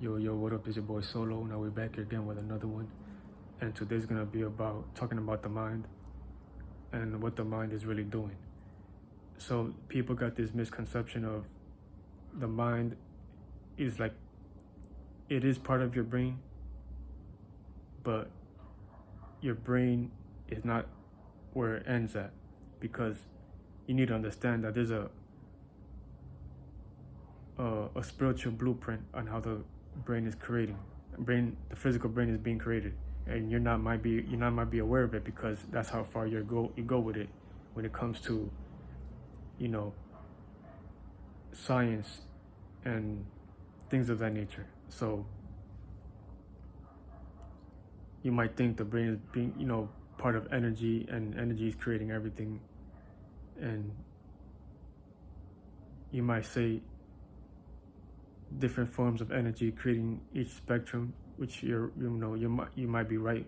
Yo, what up? It's your boy Soulo. Now we're back here again with another one. And today's gonna be about talking about the mind and what the mind is really doing. So people got this misconception of the mind is like, it is part of your brain, but your brain is not where it ends at, because you need to understand that there's a spiritual blueprint on how the brain is the physical brain is being created, and you might be aware of it, because that's how far you go with it when it comes to, science and things of that nature. So you might think the brain is being part of energy, and energy is creating everything, and you might say different forms of energy creating each spectrum, which you might be right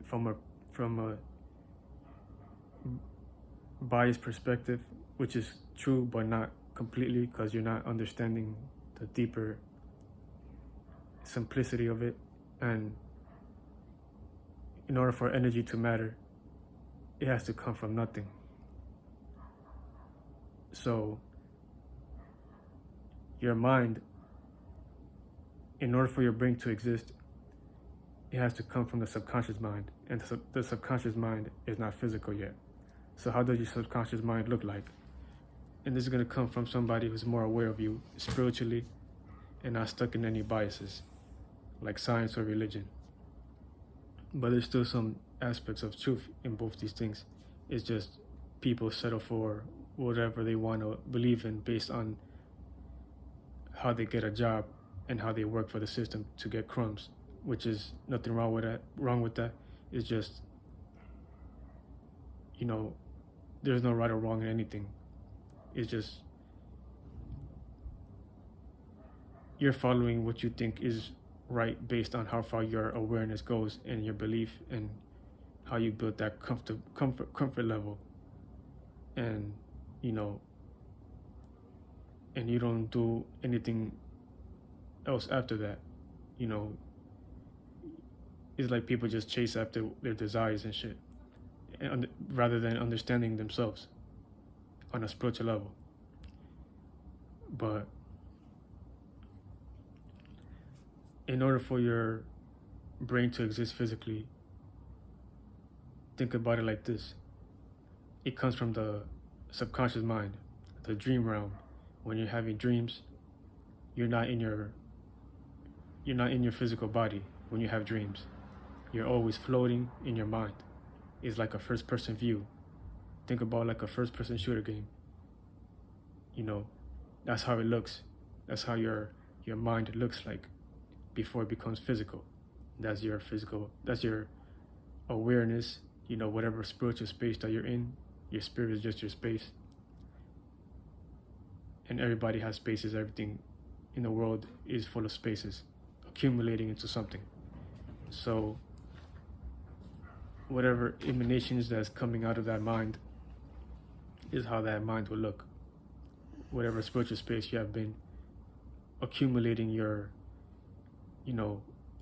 from a biased perspective, which is true but not completely, because you're not understanding the deeper simplicity of it. And in order for energy to matter, it has to come from nothing. So your mind, in order for your brain to exist, it has to come from the subconscious mind, and the subconscious mind is not physical yet. So how does your subconscious mind look like? And this is going to come from somebody who's more aware of you spiritually and not stuck in any biases like science or religion. But there's still some aspects of truth in both these things. It's just people settle for whatever they want to believe in based on how they get a job and how they work for the system to get crumbs, which is nothing wrong with that. It's just, there's no right or wrong in anything. It's just you're following what you think is right based on how far your awareness goes and your belief, and how you build that comfort level, and and you don't do anything else after that. It's like people just chase after their desires and shit, and rather than understanding themselves on a spiritual level. But in order for your brain to exist physically, think about it like this. It comes from the subconscious mind, the dream realm. When you're having dreams, you're not in your physical body. When you have dreams, you're always floating in your mind. It's like a first-person view. Think about like a first-person shooter game. That's how it looks. That's how your mind looks like before it becomes physical. That's your awareness. Whatever spiritual space that you're in, your spirit is just your space. And everybody has spaces. Everything in the world is full of spaces accumulating into something. So whatever emanations that's coming out of that mind is how that mind will look. Whatever spiritual space you have been accumulating your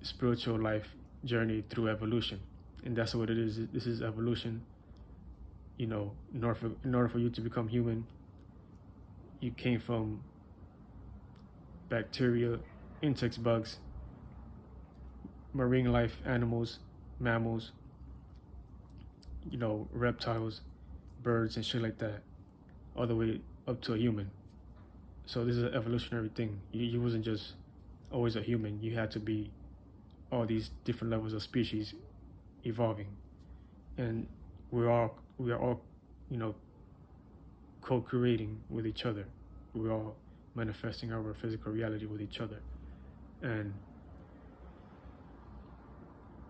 spiritual life journey through evolution. And that's what it is. This is evolution. In order for you to become human, you came from bacteria, insects, bugs, marine life, animals, mammals, reptiles, birds, and shit like that, all the way up to a human. So this is an evolutionary thing. You wasn't just always a human. You had to be all these different levels of species evolving, and we are all co-creating with each other. We're all manifesting our physical reality with each other, and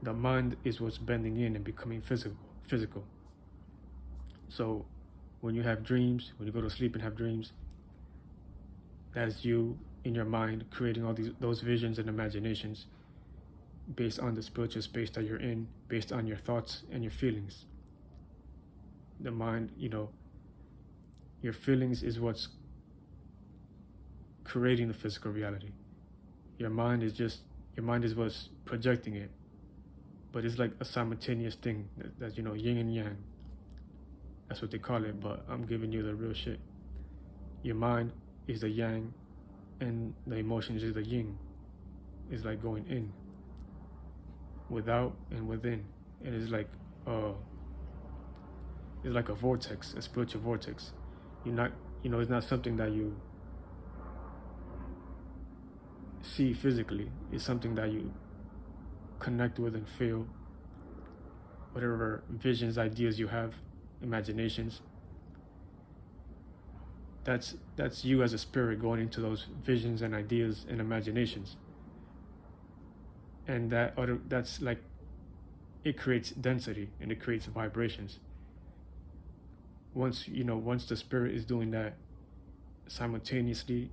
the mind is what's bending in and becoming physical. So when you have dreams, when you go to sleep and have dreams, that's you in your mind creating all those visions and imaginations based on the spiritual space that you're in, based on your thoughts and your feelings. The mind, your feelings is what's creating the physical reality. your mind is what's projecting it, but it's like a simultaneous thing that yin and yang. That's what they call it, but I'm giving you the real shit. Your mind is the yang, and the emotions is the yin. It's like going in, without, and within, and it's like a vortex, a spiritual vortex. It's not something that you see physically. It's something that you connect with and feel. Whatever visions, ideas you have, imaginations, that's you as a spirit going into those visions and ideas and imaginations. And that's like, it creates density and it creates vibrations. Once the spirit is doing that simultaneously,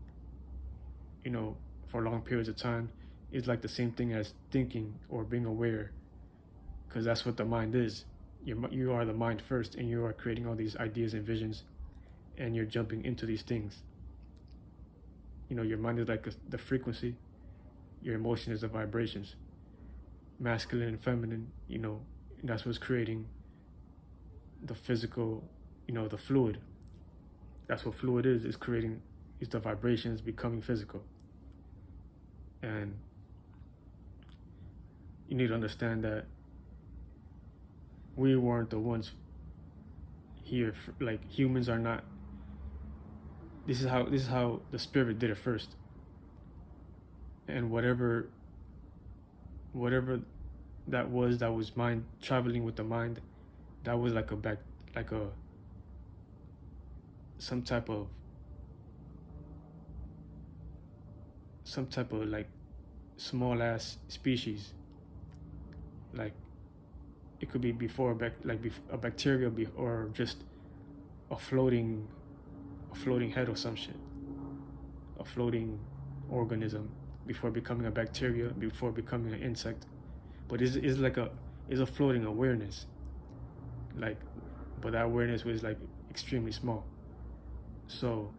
for long periods of time, it's like the same thing as thinking or being aware, because that's what the mind is. You are the mind first, and you are creating all these ideas and visions, and you're jumping into these things. Your mind is like the frequency, your emotion is the vibrations, masculine and feminine. That's what's creating the physical, the fluid. That's what fluid is. It's creating, is the vibrations becoming physical. And you need to understand that we weren't the ones here. Like, humans are not. This is how the spirit did it first. And whatever that was mind traveling with the mind, that was like some type of like small ass species. Like, it could be before a bacteria, or just a floating head or some shit, a floating organism before becoming a bacteria, before becoming an insect. But it's a floating awareness, like, but that awareness was like extremely small. So,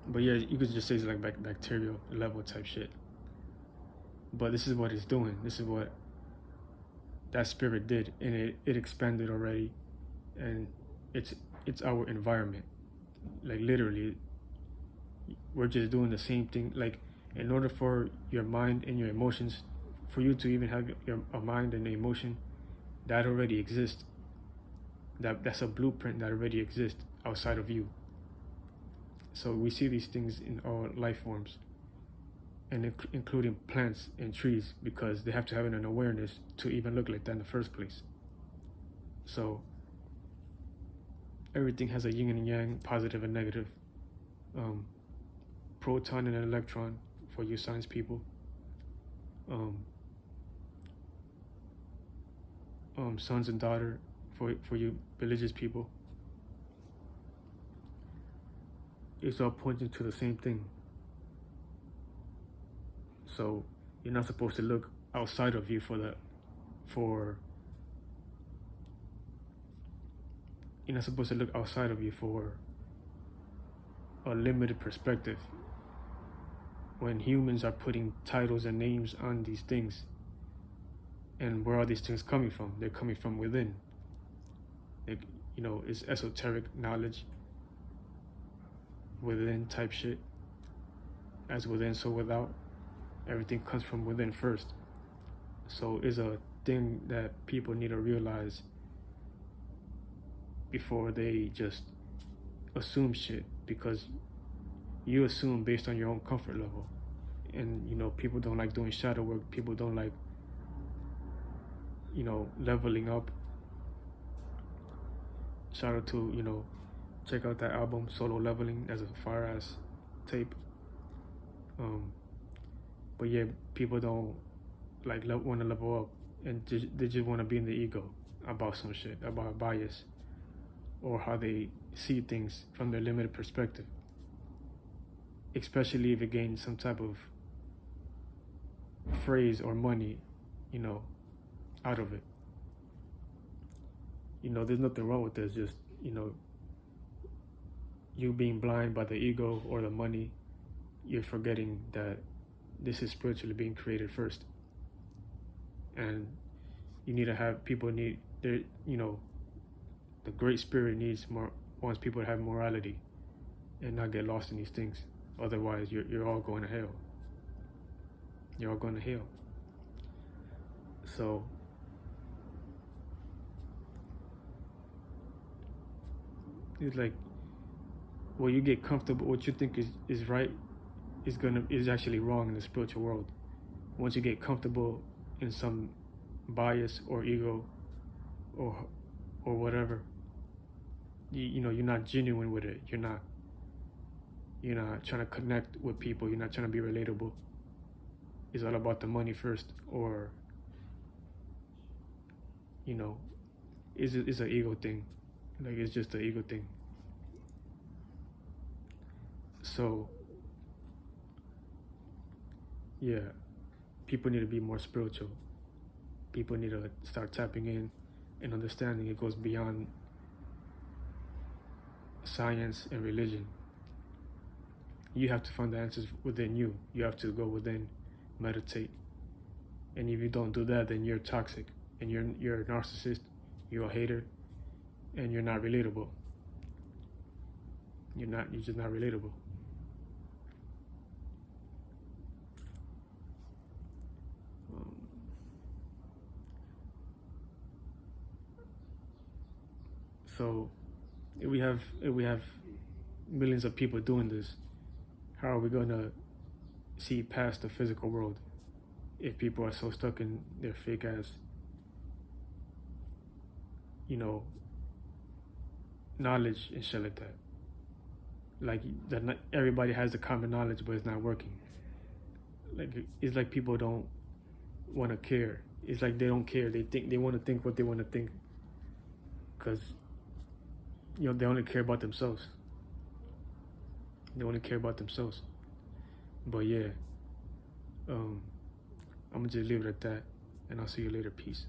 but yeah, you could just say it's like bacterial level type shit. But this is what it's doing. This is what that spirit did, and it expanded already, and it's our environment. Like, literally, we're just doing the same thing. Like, in order for your mind and your emotions, for you to even have a mind and an emotion, that already exists. That's a blueprint that already exists outside of you. So we see these things in all life forms, and including plants and trees, because they have to have an awareness to even look like that in the first place. So everything has a yin and yang, positive and negative, proton and an electron for you science people, sons and daughter for you religious people. It's all pointing to the same thing. So you're not supposed to look outside of you you're not supposed to look outside of you for a limited perspective. When humans are putting titles and names on these things, and where are these things coming from? They're coming from within. It's esoteric knowledge, within type shit. As within, so without. Everything comes from within first. So it's a thing that people need to realize before they just assume shit, because you assume based on your own comfort level. And people don't like doing shadow work. People don't like leveling up. Shout out to check out that album Solo Leveling. That's a fire ass tape. But yeah, people don't want to level up, and they just want to be in the ego about some shit, about bias, or how they see things from their limited perspective, especially if it gains some type of phrase or money, out of it. There's nothing wrong with this. Just, you being blind by the ego or the money, you're forgetting that this is spiritually being created first. And you need to have people need their, the Great Spirit wants people to have morality and not get lost in these things. Otherwise, you're all going to hell. You're all going to hell. So it's like, well, you get comfortable. What you think is right is actually wrong in the spiritual world. Once you get comfortable in some bias or ego or whatever, you're not genuine with it. You're not trying to connect with people. You're not trying to be relatable. It's all about the money first, or it's an ego thing. Like, it's just an ego thing. So yeah, people need to be more spiritual. People need to start tapping in and understanding it goes beyond science and religion. You have to find the answers within you. You have to go within, meditate. And if you don't do that, then you're toxic, and you're a narcissist, you're a hater, and you're not relatable. You're just not relatable. So if we have millions of people doing this, how are we going to see past the physical world if people are so stuck in their fake ass, knowledge and shit like that? Like, that not everybody has the common knowledge, but it's not working. Like, it's like people don't want to care. It's like they don't care. They want to think what they want to think, because they only care about themselves. They only care about themselves. But yeah, I'm gonna just leave it at that, and I'll see you later. Peace.